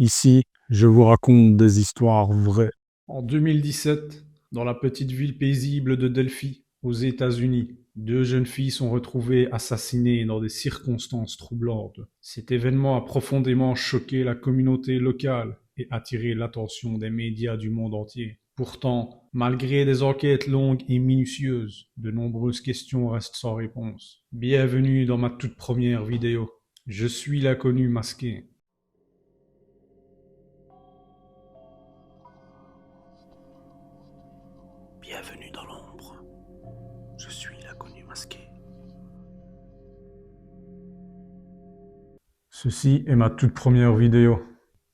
Ici, je vous raconte des histoires vraies. En 2017, dans la petite ville paisible de Delphi, aux États-Unis, deux jeunes filles sont retrouvées assassinées dans des circonstances troublantes. Cet événement a profondément choqué la communauté locale et attiré l'attention des médias du monde entier. Pourtant, malgré des enquêtes longues et minutieuses, de nombreuses questions restent sans réponse. Bienvenue dans ma toute première vidéo. Je suis l'inconnu masqué. Bienvenue dans l'ombre. Je suis l'inconnu masqué. Ceci est ma toute première vidéo.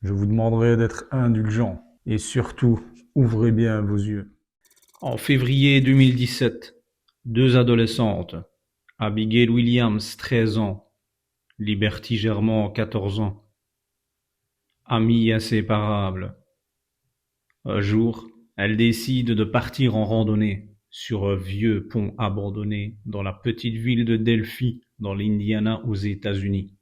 Je vous demanderai d'être indulgent et surtout, ouvrez bien vos yeux. En février 2017, deux adolescentes, Abigail Williams, 13 ans, Liberty Germain, 14 ans, amies inséparables. Un jour, elles décident de partir en randonnée sur un vieux pont abandonné dans la petite ville de Delphi, dans l'Indiana, aux États-Unis.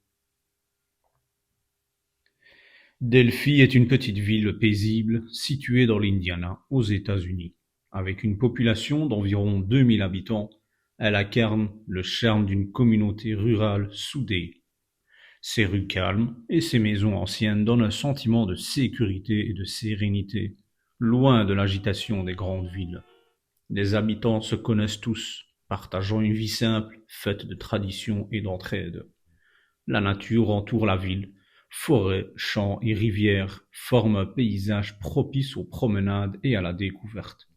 Delphi est une petite ville paisible située dans l'Indiana, aux États-Unis. Avec une population d'environ 2000 habitants, elle incarne le charme d'une communauté rurale soudée. Ses rues calmes et ses maisons anciennes donnent un sentiment de sécurité et de sérénité, loin de l'agitation des grandes villes. Les habitants se connaissent tous, partageant une vie simple, faite de traditions et d'entraide. La nature entoure la ville. Forêts, champs et rivières forment un paysage propice aux promenades et à la découverte.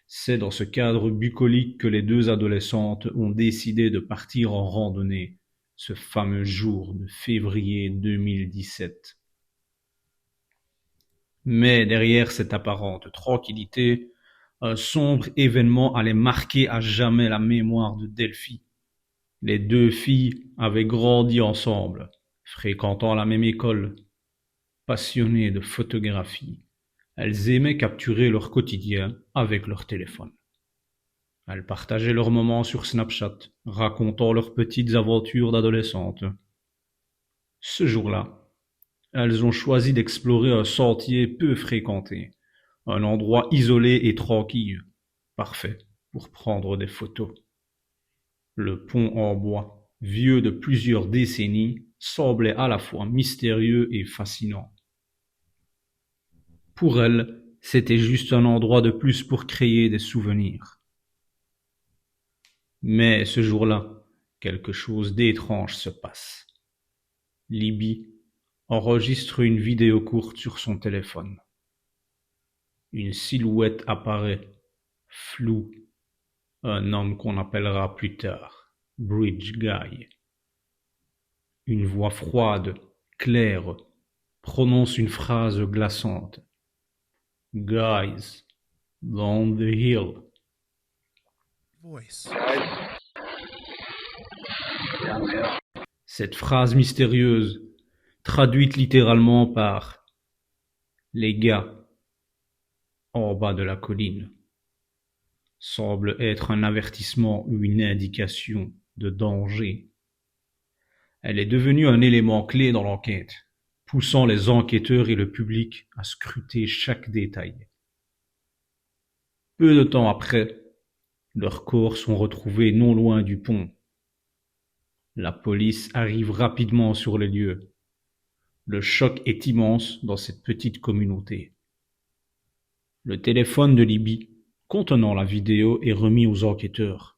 C'est dans ce cadre bucolique que les deux adolescentes ont décidé de partir en randonnée, ce fameux jour de février 2017. Mais derrière cette apparente tranquillité, un sombre événement allait marquer à jamais la mémoire de Delphi. Les deux filles avaient grandi ensemble, fréquentant la même école. Passionnées de photographie, elles aimaient capturer leur quotidien avec leur téléphone. Elles partageaient leurs moments sur Snapchat, racontant leurs petites aventures d'adolescentes. Ce jour-là, elles ont choisi d'explorer un sentier peu fréquenté, un endroit isolé et tranquille, parfait pour prendre des photos. Le pont en bois, vieux de plusieurs décennies, semblait à la fois mystérieux et fascinant. Pour elles, c'était juste un endroit de plus pour créer des souvenirs. Mais ce jour-là, quelque chose d'étrange se passe. Libby enregistre une vidéo courte sur son téléphone. Une silhouette apparaît, floue, un homme qu'on appellera plus tard Bridge Guy. Une voix froide, claire, prononce une phrase glaçante. Guys, down the hill. Voice. Cette phrase mystérieuse, traduite littéralement par les gars en bas de la colline, semble être un avertissement ou une indication de danger. Elle est devenue un élément clé dans l'enquête, poussant les enquêteurs et le public à scruter chaque détail. Peu de temps après, leurs corps sont retrouvés non loin du pont. La police arrive rapidement sur les lieux. Le choc est immense dans cette petite communauté. Le téléphone de Libby, contenant la vidéo, est remis aux enquêteurs.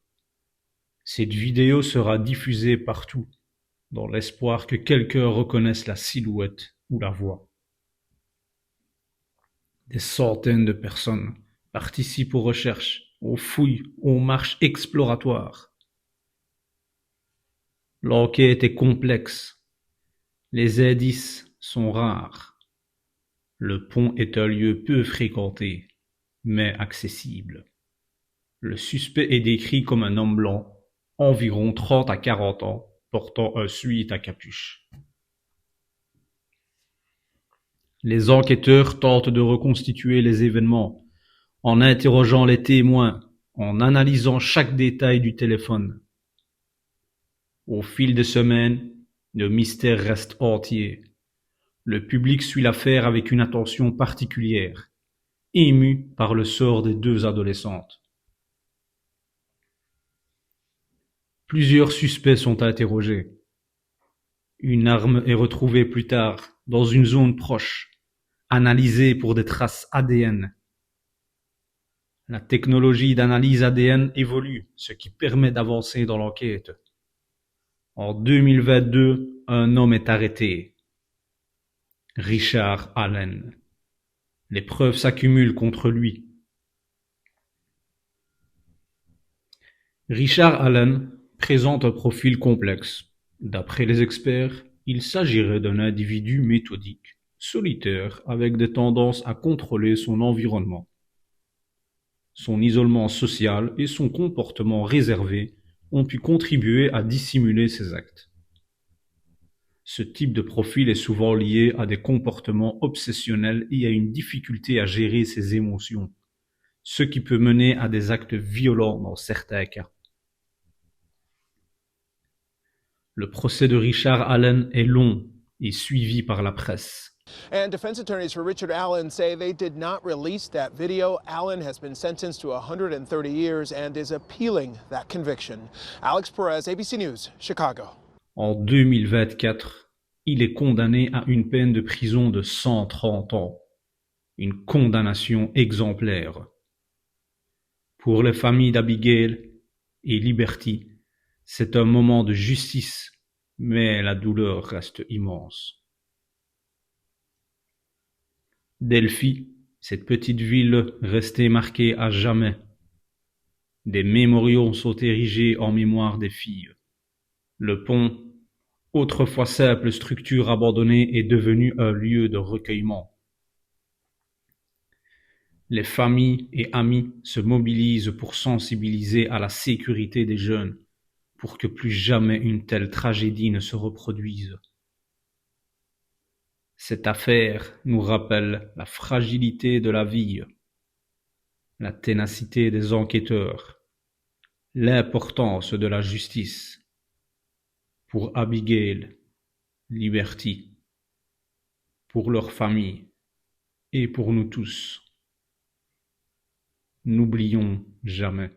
Cette vidéo sera diffusée partout, dans l'espoir que quelqu'un reconnaisse la silhouette ou la voix. Des centaines de personnes participent aux recherches, aux fouilles, aux marches exploratoires. L'enquête est complexe. Les indices sont rares. Le pont est un lieu peu fréquenté, mais accessible. Le suspect est décrit comme un homme blanc, environ 30 à 40 ans, portant un sweat à capuche. Les enquêteurs tentent de reconstituer les événements, en interrogeant les témoins, en analysant chaque détail du téléphone. Au fil des semaines, le mystère reste entier. Le public suit l'affaire avec une attention particulière, ému par le sort des deux adolescentes. Plusieurs suspects sont interrogés. Une arme est retrouvée plus tard dans une zone proche, analysée pour des traces ADN. La technologie d'analyse ADN évolue, ce qui permet d'avancer dans l'enquête. En 2022, un homme est arrêté. Richard Allen. Les preuves s'accumulent contre lui. Richard Allen présente un profil complexe. D'après les experts, il s'agirait d'un individu méthodique, solitaire, avec des tendances à contrôler son environnement. Son isolement social et son comportement réservé ont pu contribuer à dissimuler ses actes. Ce type de profil est souvent lié à des comportements obsessionnels et à une difficulté à gérer ses émotions, ce qui peut mener à des actes violents dans certains cas. Le procès de Richard Allen est long et suivi par la presse. And defense attorneys for Richard Allen say they did not release that video. Allen has been sentenced to 130 years and is appealing that conviction. Alex Perez, ABC News, Chicago. En 2024, il est condamné à une peine de prison de 130 ans. Une condamnation exemplaire. Pour les familles d'Abigail et Liberty, c'est un moment de justice, mais la douleur reste immense. Delphi, cette petite ville restée marquée à jamais. Des mémoriaux sont érigés en mémoire des filles. Le pont, autrefois simple structure abandonnée, est devenu un lieu de recueillement. Les familles et amis se mobilisent pour sensibiliser à la sécurité des jeunes, pour que plus jamais une telle tragédie ne se reproduise. Cette affaire nous rappelle la fragilité de la vie, la ténacité des enquêteurs, l'importance de la justice. Pour Abigail, Liberty, pour leur famille et pour nous tous. N'oublions jamais.